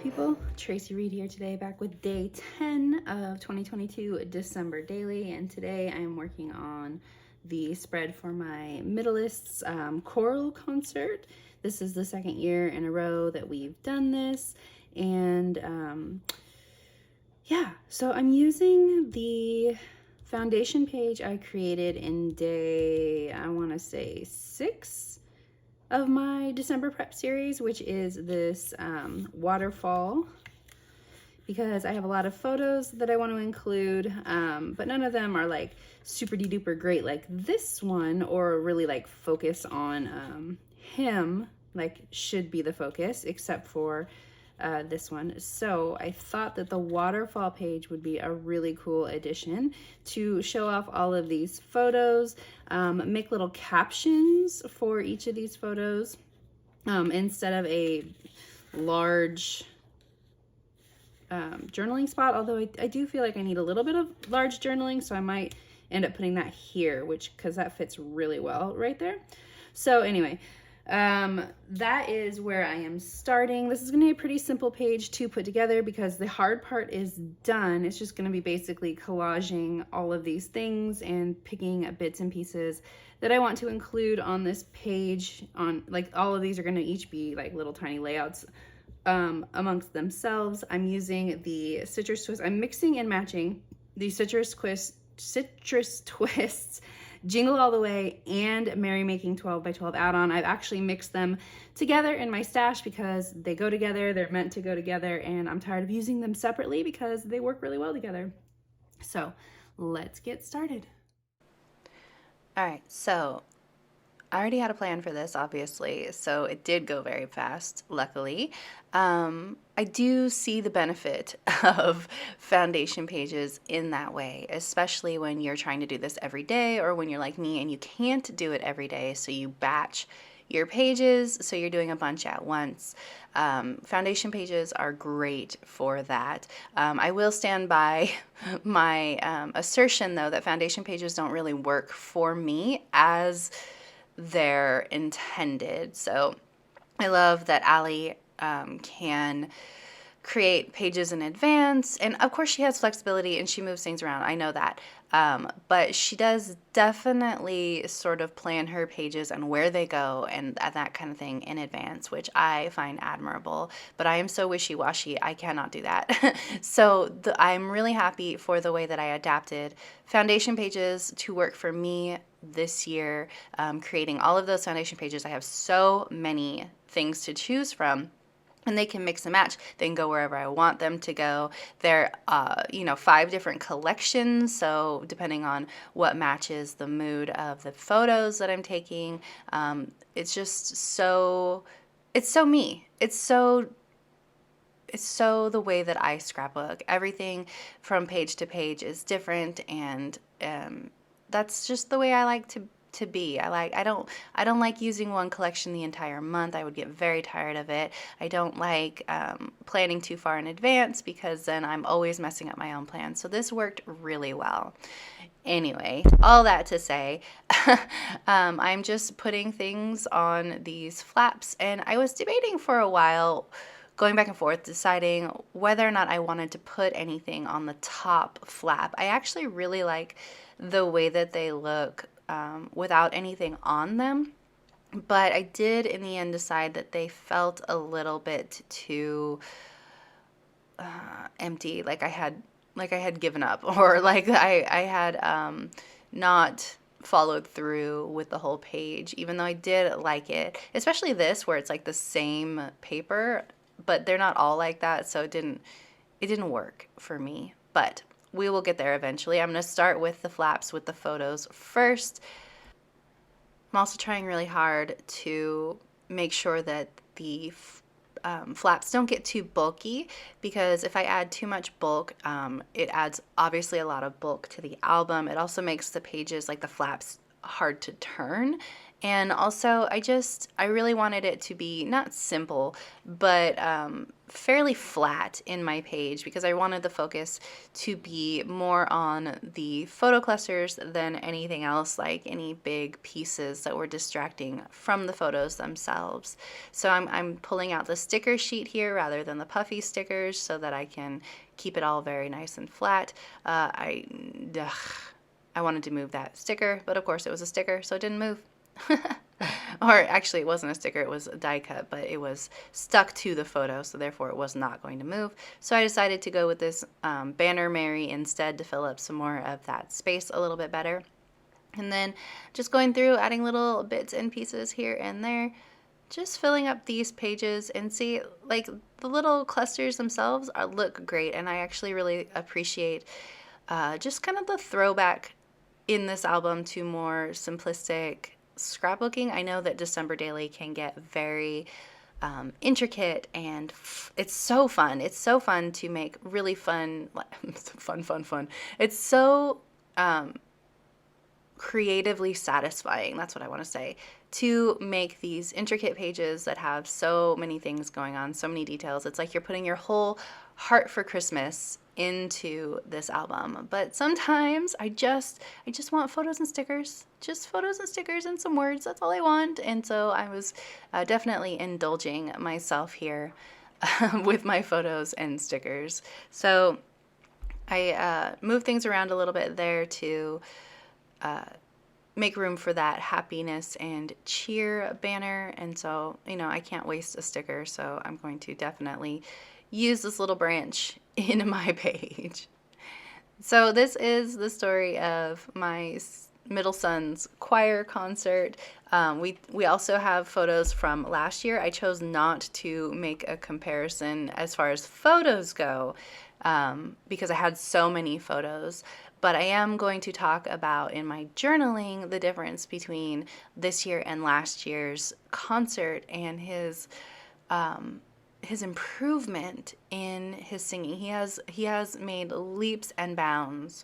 people, Tracy Reed here today, back with day 10 of 2022 December Daily, and today I am working on the spread for my Middleists choral concert. This is the second year in a row that we've done this, and yeah, so I'm using the foundation page I created in day, I want to say 6 of my December prep series, which is this waterfall, because I have a lot of photos that I want to include, but none of them are like super duper great like this one, or really like focus on him, like should be the focus, except for this one. So I thought that the waterfall page would be a really cool addition to show off all of these photos, make little captions for each of these photos, instead of a large journaling spot, although I do feel like I need a little bit of large journaling, so I might end up putting that here, because that fits really well right there. So anyway, that is where I am starting. This is going to be a pretty simple page to put together because the hard part is done. It's just going to be basically collaging all of these things and picking bits and pieces that I want to include on this page. On like all of these are going to each be like little tiny layouts amongst themselves. I'm using the Citrus Twist. I'm mixing and matching the Citrus Twists Jingle All the Way and Merry Making 12 by 12 add-on. I've actually mixed them together in my stash because they go together, they're meant to go together, and I'm tired of using them separately because they work really well together. So let's get started. All right, so I already had a plan for this, obviously, so it did go very fast, luckily. I do see the benefit of foundation pages in that way, especially when you're trying to do this every day, or when you're like me and you can't do it every day, so you batch your pages, so you're doing a bunch at once. Foundation pages are great for that. I will stand by my assertion, though, that foundation pages don't really work for me as they're intended. So I love that Allie can create pages in advance, and of course she has flexibility and she moves things around, I know that, but she does definitely sort of plan her pages and where they go and that kind of thing in advance, which I find admirable. But I am so wishy-washy, I cannot do that. So I'm really happy for the way that I adapted foundation pages to work for me this year, creating all of those foundation pages. I have so many things to choose from, and they can mix and match. They can go wherever I want them to go. They're, 5 different collections, so depending on what matches the mood of the photos that I'm taking, it's just so, it's so me. It's so the way that I scrapbook. Everything from page to page is different, and that's just the way I like to be. I don't like using one collection the entire month. I would get very tired of it. I don't like planning too far in advance, because then I'm always messing up my own plans. So this worked really well. Anyway, all that to say, I'm just putting things on these flaps, and I was debating for a while, going back and forth, deciding whether or not I wanted to put anything on the top flap. I actually really like the way that they look without anything on them, but I did in the end decide that they felt a little bit too empty, like I had given up, or like I had not followed through with the whole page, even though I did like it, especially this where it's like the same paper, but they're not all like that, so it didn't work for me. But we will get there eventually. I'm going to start with the flaps with the photos first. I'm also trying really hard to make sure that the flaps don't get too bulky, because if I add too much bulk, it adds obviously a lot of bulk to the album. It also makes the pages, like the flaps, hard to turn, And also, I really wanted it to be not simple, but fairly flat in my page because I wanted the focus to be more on the photo clusters than anything else, like any big pieces that were distracting from the photos themselves. So I'm pulling out the sticker sheet here rather than the puffy stickers so that I can keep it all very nice and flat. I wanted to move that sticker, but of course it was a sticker, so it didn't move. Or actually, it wasn't a sticker, it was a die cut, but it was stuck to the photo, so therefore it was not going to move. So I decided to go with this Banner Mary instead to fill up some more of that space a little bit better. And then just going through, adding little bits and pieces here and there, just filling up these pages, and see, like, the little clusters themselves look great, and I actually really appreciate just kind of the throwback in this album to more simplistic scrapbooking. I know that December Daily can get very intricate, and it's so fun. It's so fun to make really fun, fun. It's so creatively satisfying, that's what I want to say, to make these intricate pages that have so many things going on, so many details. It's like you're putting your whole heart for Christmas into this album. But sometimes I just want photos and stickers, just photos and stickers and some words. That's all I want. And so I was definitely indulging myself here with my photos and stickers. So I moved things around a little bit there to make room for that happiness and cheer banner. And so, I can't waste a sticker, so I'm going to definitely use this little branch in my page. So this is the story of my middle son's choir concert. We also have photos from last year. I chose not to make a comparison as far as photos go because I had so many photos. But I am going to talk about in my journaling the difference between this year and last year's concert and his improvement in his singing. He has made leaps and bounds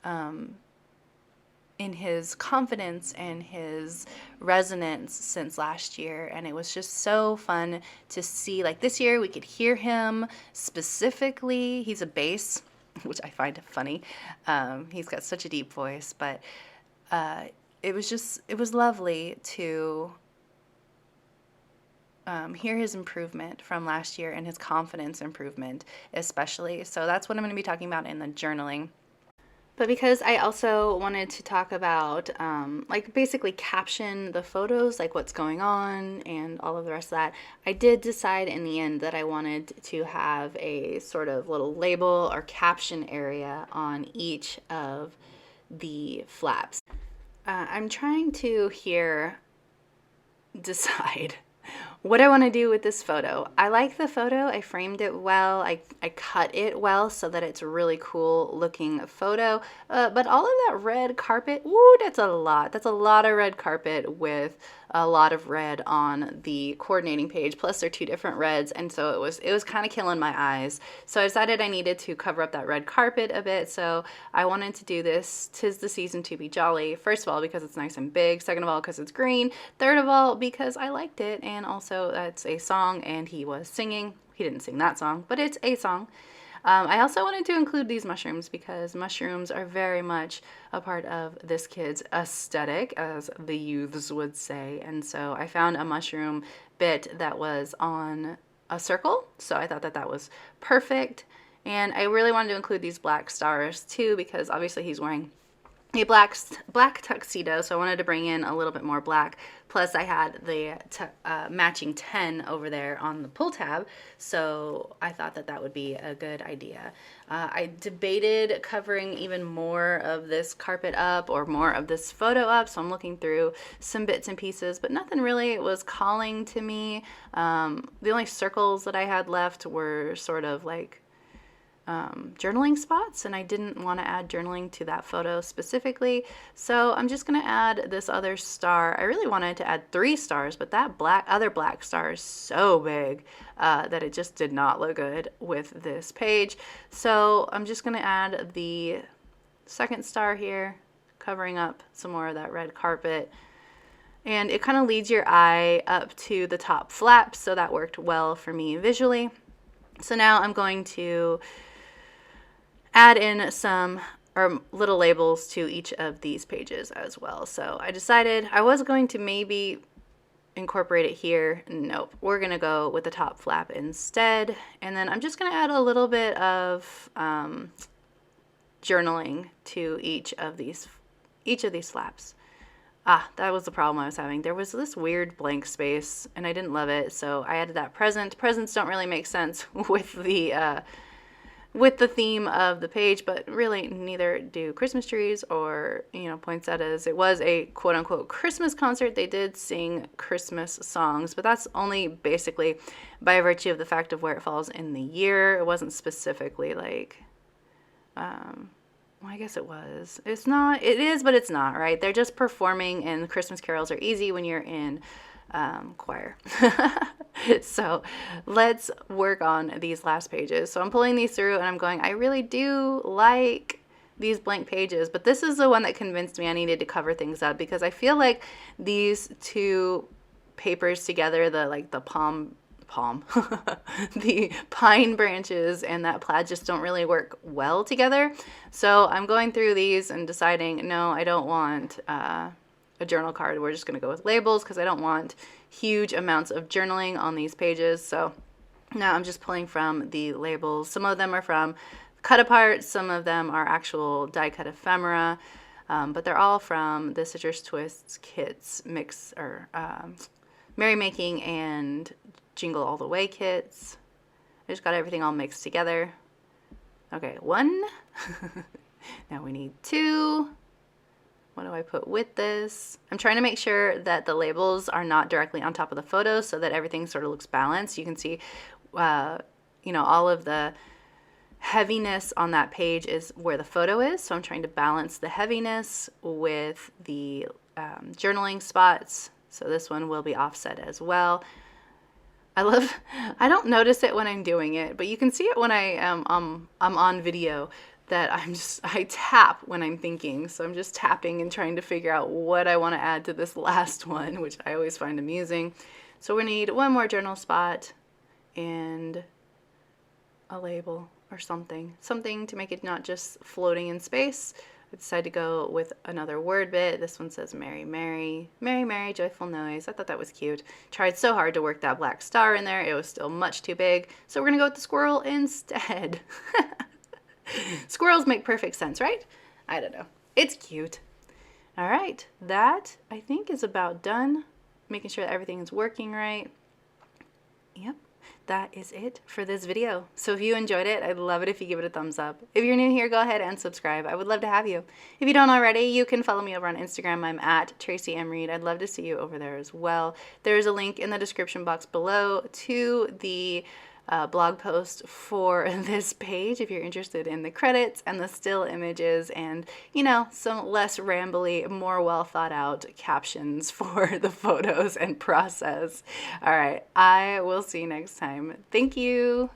in his confidence and his resonance since last year, and it was just so fun to see. Like, this year we could hear him specifically. He's a bass, which I find funny. He's got such a deep voice, but it was lovely to hear his improvement from last year and his confidence improvement especially. So that's what I'm going to be talking about in the journaling. But because I also wanted to talk about, like, basically caption the photos, like what's going on and all of the rest of that, I did decide in the end that I wanted to have a sort of little label or caption area on each of the flaps. I'm trying to here decide what I want to do with this photo. I like the photo. I framed it well. I cut it well so that it's a really cool looking photo. But all of that red carpet, woo, that's a lot. That's a lot of red carpet with a lot of red on the coordinating page. Plus they're two different reds, and so it was kind of killing my eyes. So I decided I needed to cover up that red carpet a bit. So I wanted to do this 'Tis the Season to Be Jolly. First of all, because it's nice and big. Second of all, because it's green. Third of all, because I liked it, and also that's a song and he was singing. He didn't sing that song, but it's a song. I also wanted to include these mushrooms because mushrooms are very much a part of this kid's aesthetic, as the youths would say. And so I found a mushroom bit that was on a circle, so I thought that that was perfect. And I really wanted to include these black stars too because obviously he's wearing a black tuxedo, so I wanted to bring in a little bit more black. Plus I had the matching 10 over there on the pull tab, so I thought that that would be a good idea. I debated covering even more of this carpet up or more of this photo up, so I'm looking through some bits and pieces, but nothing really was calling to me. The only circles that I had left were sort of like journaling spots, and I didn't want to add journaling to that photo specifically, so I'm just going to add this other star. I really wanted to add 3 stars, but that other black star is so big that it just did not look good with this page. So I'm just going to add the second star here, covering up some more of that red carpet. and it kind of leads your eye up to the top flap, so that worked well for me visually. So now I'm going to add in some or little labels to each of these pages as well. So I decided I was going to maybe incorporate it here. Nope, we're gonna go with the top flap instead. And then I'm just gonna add a little bit of journaling to each of these flaps. Ah, that was the problem I was having. There was this weird blank space and I didn't love it, so I added that present. Presents don't really make sense with the theme of the page, but really neither do Christmas trees or, poinsettias. It was a quote-unquote Christmas concert. They did sing Christmas songs, but that's only basically by virtue of the fact of where it falls in the year. It wasn't specifically like, well, I guess it was. It's not. It is, but it's not, right? They're just performing, and Christmas carols are easy when you're in choir. So let's work on these last pages. So I'm pulling these through, and I'm going, I really do like these blank pages, but this is the one that convinced me I needed to cover things up, because I feel like these two papers together, the palm the pine branches and that plaid just don't really work well together. So I'm going through these and deciding, no, I don't want a journal card. We're just going to go with labels because I don't want huge amounts of journaling on these pages. So now I'm just pulling from the labels. Some of them are from cut apart, some of them are actual die cut ephemera, but they're all from the Citrus Twists kits mix, or Merrymaking and Jingle All the Way kits. I just got everything all mixed together. Okay, 1. Now we need 2. What do I put with this? I'm trying to make sure that the labels are not directly on top of the photos so that everything sort of looks balanced. You can see, all of the heaviness on that page is where the photo is. So I'm trying to balance the heaviness with the journaling spots. So this one will be offset as well. I don't notice it when I'm doing it, but you can see it when I'm on video, that I tap when I'm thinking. So I'm just tapping and trying to figure out what I want to add to this last one, which I always find amusing. So we need one more journal spot and a label or something to make it not just floating in space. I decided to go with another word bit. This one says Mary, Mary, Mary, Mary, joyful noise. I thought that was cute. Tried so hard to work that black star in there. It was still much too big. So we're going to go with the squirrel instead. Squirrels make perfect sense, right? I don't know. It's cute. All right. That, I think, is about done. Making sure that everything is working right. Yep. That is it for this video. So if you enjoyed it, I'd love it if you give it a thumbs up. If you're new here, go ahead and subscribe. I would love to have you. If you don't already, you can follow me over on Instagram. I'm at Tracy M. Reed. I'd love to see you over there as well. There's a link in the description box below to the blog post for this page if you're interested in the credits and the still images and, some less rambly, more well thought out captions for the photos and process. All right, I will see you next time. Thank you.